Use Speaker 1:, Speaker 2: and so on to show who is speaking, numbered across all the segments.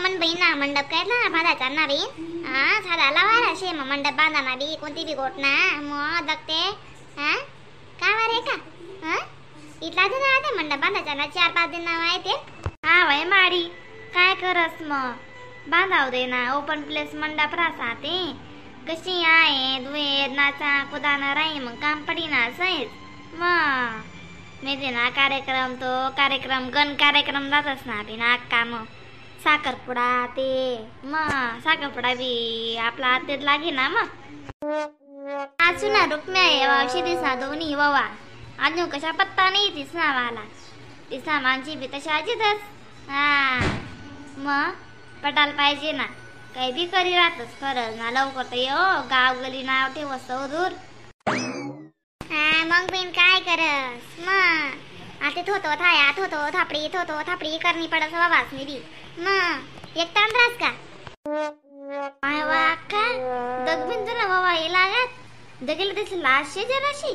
Speaker 1: मन बहीण ना मंडप काढला बांधायचा ना बहीण हा साधा लावायला शे मग मंडप बांधाना बी कोणती बी गोट ना मग दगते हा का वारे का हा इथला दिन आहे मंडप बांधायचा ना 4-5 दिन नाव आहे ते हा वय मारी काय करस मग बांधाव दे ना ओपन प्लेस मंडप राहता ते कशी आहे दुहेर नाचा कुदाना राही मग काम पडी ना सहीच मग मेहंदी ना कार्यक्रम तो कार्यक्रम गण कार्यक्रम जातच ना बी ना काम साखरपुडा ते मग साखरपुडा बी आपला हातात लागे ना मग आज ना रुक्म्या दिसा दोन्ही ववा अजून कशा पत्ता नाही दिसना वाला दिसा माणशी बी तशा अजितच हा मग पटायला पाहिजे ना काही बी करी राहतच खरंच ना लवकर तर यो गाव गली नाव ठेवस दूर हा मग बिन काय करस मग आता थोतो थायात होतो थापडी करणी पडस वासनी बी मग एक ताण रास का वा का दगबिन तुला बाबा हे लागत दगेल त्याची लाशे जराशी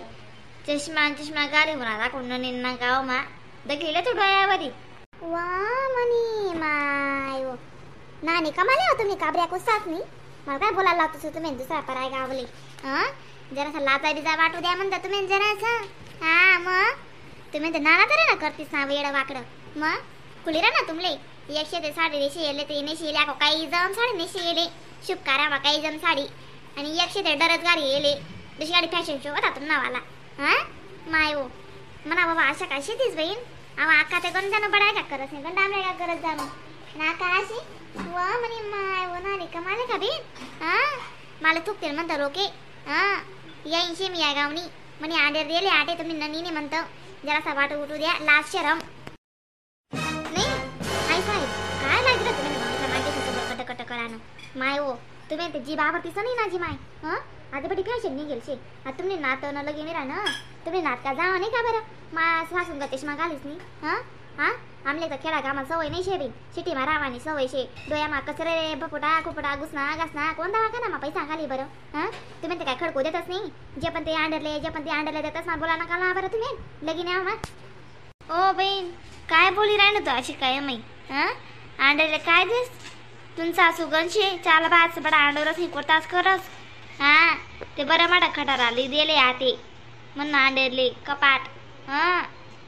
Speaker 1: चष्मा गाडी होणार कोण निन्ना गाव मा दगेले तू डोळ्यावरी वा मनी माय नानी कमाले हो तुम्ही काबऱ्या को साथ नाही मला काय बोलायला लागतो तुम्ही दुसरा पराय गावले जरासा लाचा बिजा वाटू द्या म्हणता तुम्ही जरासा हा मग तुम्ही तर नाना तरी ना करतीस ना वेड वाकडं मग कुली ना तुमले 100 ते 150 येले ते नेशी येले ako काही जम साडी नेशी येले शुभ कार्यामा काही जम साडी आणि 100 ते डरच गाडी येले दुसरी गाडी फॅशन शो होता तुम नावाला हा मायो म्हणा बाबा अशा काय शेतीच बहीण आवा आका ते गण जाणं बडाय का करत नाही गंडा आमल्या का करत जाणं ना का अशी वा म्हणे माय व नारी कमाले का बी हा मला थुकते म्हणता रोके हा या इंशे मी या गावनी म्हणे आडेर दिले आटे तुम्ही ननीने म्हणतो जरासा वाट उठू द्या लास्ट शरम नाही आई साहेब काय लागलं तुम्ही माझ्या कट करानं माय ओ तुम्ही ते जी बाबतीस नाही ना जी माय हा आधी बडी फॅशन निघेल शे आता तुम्ही नात न लगे मिरा ना तुम्ही नात का जावा नाही का बरं मा सासून गतेश मा घालीस नाही हा आमले तर खेळा कामा सवय नाही शे बी सिटी मा रावानी सवय शे डोया मा कसरे बपुटा कुपटा गुसना गासना कोण दवा का ना मा पैसा घाली बरं हा तुम्ही ते काय खडको देतच नाही जे पण ते अंडरले देतच मा बोला नका ना बरं तुम्ही लगीन याव मा ओ बहीण काय बोली राहिलं तू अशी काय माई हा अंडरले काय दिस तुमचा सुगंशे चाल बाच बडा अंडरच हिकोतास करस हा ते बरं माडा खटार आली दिले आते म्हण अंडरले कपाट हा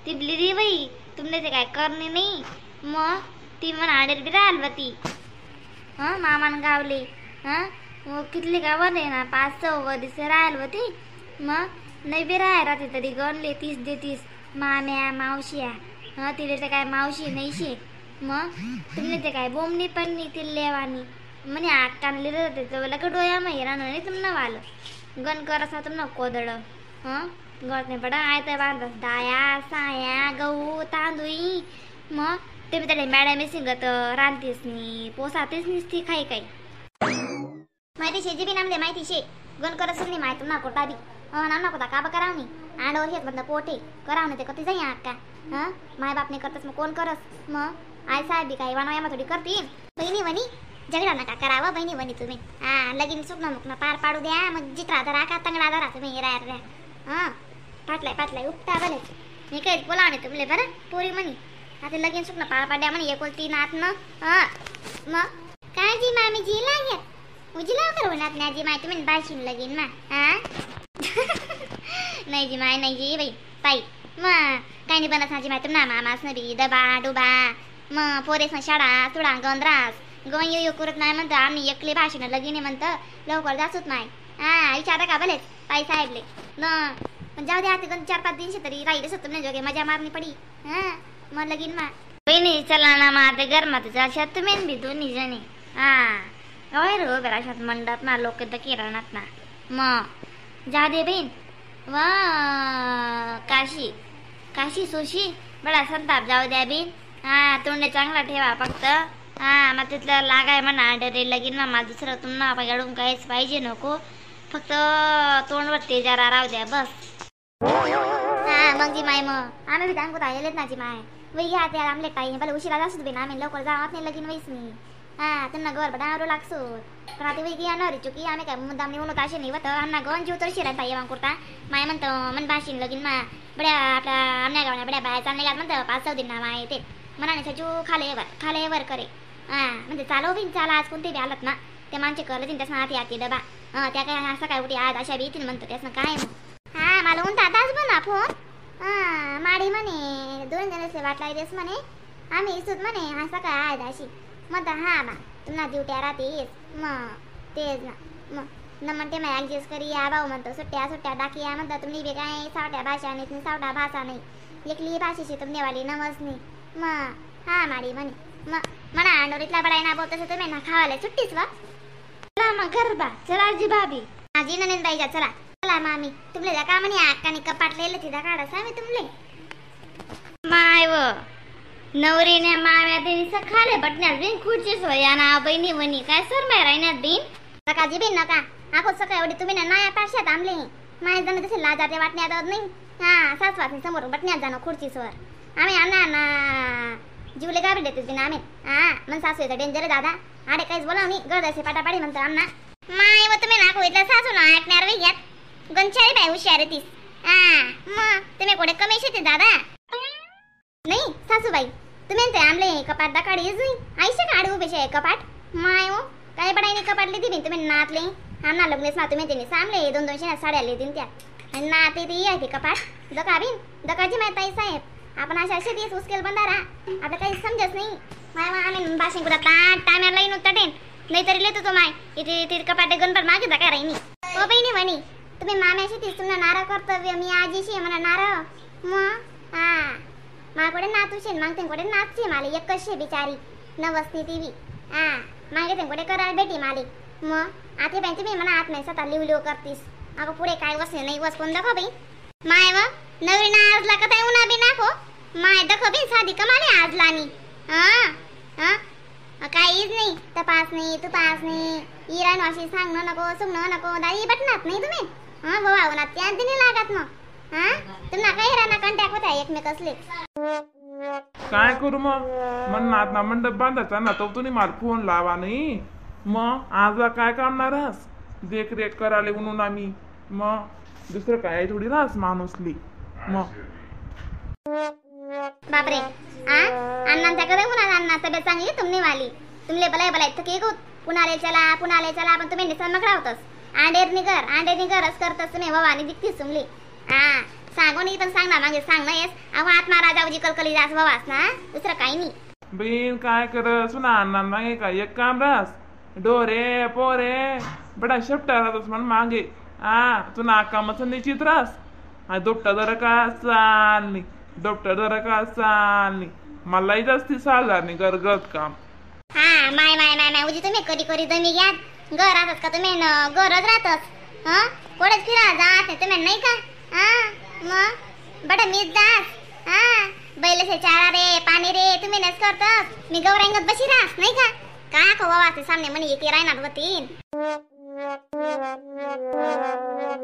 Speaker 1: ती ब्लिरी बाई तुमने ते काय करणे नाही मग ती म्हण आडेर बी राहिलवती हा मामान गावले हा मग कितले गावर आहे ना 5-6 दिवस राहिलवती मग नाही बी राहाय राहते तरी गणले 30 देतीस माम्या मावशिया हा तिले ते काय मावशी नाही शे मग तुमने ते काय बोमणी पण नाही ती लेवानी म्हणे आकानले राहते तर लगे डोया मग राहणं नाही तुमनं वालं गण करसा तुमनं कोदळ हं गळने पडा आय तर बांधस डाया साया गहू तांदूई मग ते मी त्याला मॅडम सिंगत रांधतीस नी पोसातीस निसती खाई काही माहिती शे जी बी नामले माहिती शे गण करस नाही माहिती ना कोटा बी नाम नको का करावनी आंडवर हेत म्हणलं पोटे करावने ते कधी जाई आका हा माय बापने करतस मग कोण करस मग आय साहेब बी काही वानवया थोडी करतील बहिणी वनी झगडा नका करावं बहिणी वनी तुम्ही हा लगीन सुकणं मुकणं पार पाडू द्या मग जित्रा धरा का तंगडा धरा तुम्ही रायर द्या हा पाटलाय उपटा बले मी काही बोलावणे तुमले बरं पोरी म्हणी आता लगीन सुकणं पार पाड्या म्हणे एकोलती नात न हा मग काय जी मामी जी लागेल उजिला कर होणार ना जी माय तुम्ही बाशीन लगीन मा हा नाही जी माय नाही जी बाई ताई मग काही नाही बनत जी माय तुम्ही मामास नबी डबा डुबा मग पोरेस शाळा तुडा गंधरास गं यो करत नाही म्हणतं आम्ही एकले भाषेनं लगीन म्हणतं लवकर जासूत नाही हा विचारा का भलेच ताई साहेबले न पण जाऊ द्या आता 4-5 दिवशी तरी राहील असं तुम्ही जोगे मजा मारणी पडी हा मग लगीन मा बहिणी चला ना मा ते गरमात जाशात तुम्ही बी दोन्ही जणी हा गवाय रो बेराशात मंडप ना लोक तर किराणात ना मग जा दे बहीण वा काशी सोशी बडा संताप जाऊ द्या बीन हा तोंडे चांगला ठेवा फक्त हा मग तिथलं लागाय म्हणा डरे लगीन मा दुसरं तुम्हाला पगाडून काहीच पाहिजे नको फक्त तोंडवर ते जरा राहू द्या बस हा मग जी माय मग आम्ही बी सांगू येलेत ना जी माय वही घ्या त्या आमले काही भले उशिरा जासूच बी ना आम्ही लवकर जावत नाही लगीन वहीच नाही हा त्यांना घर बडावरू लागसो पण आता वही येणार चुकी आम्ही काय मुद्दाम निवडून असे नाही होतं आम्हाला गण जीव तर शिरायचा येवा करता माय म्हणतो मन भाषीन लगीन मा बड्या आपल्या आमल्या गावण्या बड्या बाया चालणे गात म्हणतं 5-6 दिन ना माय ते मनाने सजू खाले वर करे म्हणजे चालव बिन चाला आज कोणते बी आलत ना ते माणसे करले त्यास हाती हाती डबा त्या काय असं काय उठी आज अशा बी येतील म्हणतो त्यास काय मग मला म्हणता आताच बना फोन माडी म्हणे 2 जणचे वाटला देस म्हणे आम्ही इसुत म्हणे असं काय आज अशी मग बा तुम्हाला ड्युट्या राहतेस मग तेच ना मग न म्हणते मग ॲडजस्ट करी या भाऊ म्हणतो सुट्ट्या डाकी या म्हणता तुम्ही बी काय सावट्या भाषा नाही सावटा भाषा नाही एकली भाषेशी तुमनेवाली नमस नाही मग माडी म्हणे मग म्हणा अंडोरीतला बडाई ना बोलतस तुम्ही ना खावाले सुट्टीच वा चला मग गरबा चला आजी भाभी आजी ननेन बाईजा चला मामी तुमले जा का म्हणे अक्काने कपाट लिहिले तिथं काढा सांग तुमले माय व नवरीने माव्या देनी सखाले बटण्यात बिन खुर्ची सोया ना बहिणी वणी काय सर माय राहण्यात बिन सकाळची बिन नका आखो सकाळ एवढी तुम्ही ना नाया पाशात आणले माय जण तसे लाजाते वाटण्यात नाही सासवासनी समोर बटण्यात जाणं खुर्चीसवर आम्ही आणा ना जीवले गावी देते बिन आम्ही मग सासू येतं डेंजर दादा आडे काहीच बोला मी गरदासे पाटापाडी म्हणतो आम्हाला माय व तुम्ही नाको इथला सासू ना ऐकणार वे घ्यात गंचारी बाई हुशार तीस मग तुम्ही कोडे कमी शेते दादा नाही सासूबाई तुम्ही ते आमले कपाट दाकाडी येई आईशे काढू बेशे कपाट माय ओ काय बडाईने कपाट लिदी बिन तुम्ही नातले आमना लग्नेस ना तुम्ही त्यांनी सामले 200 साड्या लिदीन त्या आणि नाते ते आहे ते कपाट दकाबिन दकाजी माय ताई साहेब आपण अशा शेतीस उस्केल बंदारा आता काही समजत नाही माय आम्ही भाषण कुठं टायमर लाईन उतटेन नाही तरी लेतो तो माय इथे कपाटे गणपत मागे दका राहिनी ओ बहिणी म्हणी तुम्ही माम्याशी तीस तुम्हाला नारा कर्तव्य मी आजीशी म्हणा नारा मग माकडे नातूशे मग त्यांकडे नाचशे माले एकशे बिचारी नवसनी टीव्ही मागे त्यांकडे करा बेटी माले मग आते बाई तुम्ही म्हणा आत नाही स्वतः लिव करतीस अगं पुढे काय वसने नाही वस कोण दाखव बाई माय व नवीन आजला का ताई उन्हा बी नाखो माय दाखव बी साधी कमाले आजलानी काहीच नाही तपासणी इराण वाशी सांगणं नको सुगणं नको दाई बटनात नाही तुम्ही बाबा उन्हात त्या दिनी लागत मग तुम्हाला काही राणा कॉन्टॅक्ट होता एकमेक असले
Speaker 2: काय करू मग म्हणणार ना मंडप बांधायचा ना तो तुम्ही मला फोन लावा नाही मग आज काय कामणार आहेस देखरेख करायला म्हणून आम्ही मग दुसरं काय थोडी रास माणूसली मग
Speaker 1: बापरे अण्णा त्याकडे पुन्हा अण्णा तब्येत चांगली तुमने वाली तुमले बलाय थके गो पुणाले चला पण तुम्ही निसर्मक राहतस आंडेर निगर अस करतस तुम्ही भवानी दिखतीस तुमली सांगो नाही तर सांग ना मागे सांग ना येस अहो आत्मा राजावजी कलकली जास भवास ना दुसरं काही नाही
Speaker 2: बहीण काय कर सुना अण्णा मागे काय एक काम रास डोरे पोरे बडा शेपटा राहतस म्हण मागे तुला कामाचं निश्चित रास दोपटा जरा का चालनी मलाही जास्ती चालणार नाही गरगत काम
Speaker 1: माय उजी तुम्ही कधी दमी घ्या घर राहतात का तुम्ही गरज राहतस कोडेच फिरा जात नाही तुम्ही नाही का मग बडा मीच दास बैलसे चारा रे पाणी रे तुम्ही नस करतस मी गौरांगत बशी रास नाही का काय खो वाचे सामने म्हणे येते राहणार होतीन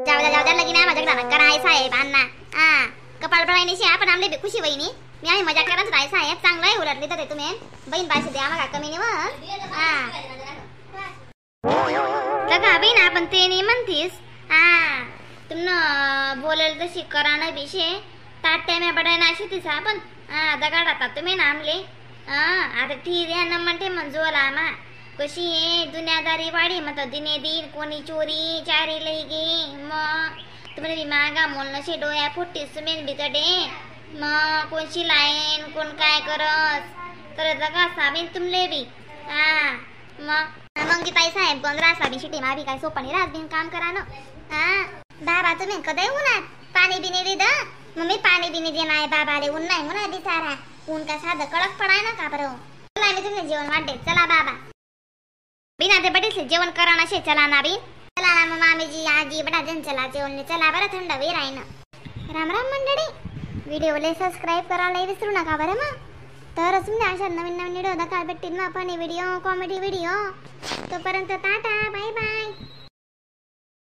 Speaker 1: जाऊ द्या लगीन माझ्याकडे कराय साहेब अण्णा कपाळ बळायनीशी आपण आमले बी खुशी वहिनी मी आम्ही मजा करत राय साहेब चांगलं आहे उलटली तर तुम्ही बहीण पाशी द्या आम्हाला कमी नाही लगा बहीण आपण ते नाही म्हणतीस तुमनं बोलेल तशी करानं बिशे ताट्या म्या बडाय ना शेतीस आपण दगाड आता तुम्ही ना आमले आता ठीक आहे न म्हणते मंजूला आम्हा कशी आहे दुनियादारी वाढी मग दिने दिन कोणी चोरी चारी लई गे मग तुम्हाला मागा मोल नसे डोया फुटतीस तुम्ही बितडे मग कोणशी लाईन कोण काय करत का साबीन तुमले बी मग जी ताई साहेब गोंधळा साबी शिटी माबी काय सोपणी रात बिन काम करा ना बाबा तुम्ही कधी उन्हात पाणी बिनी दिलं मग मी पाणी बिनी दे नाही बाबाले ऊन नाही म्हणा बिचारा ऊन का साधं कडक पडाय ना का बरं मी तुमले जेवण वाढते चला बाबा बिना ते बटेसे जेवण करा ना शे चला ना बिन चला ना मग मामीजी आजी बडा जन चला जेवण चला बरं थंड वेळ आहे ना राम मंडळी व्हिडिओला सबस्क्राईब करायला विसरू नका बरं मग तर तुम्ही अशा नवीन व्हिडिओ दाखवा भेटतील ना फनी व्हिडिओ कॉमेडी व्हिडिओ तोपर्यंत टाटा बाय बाय.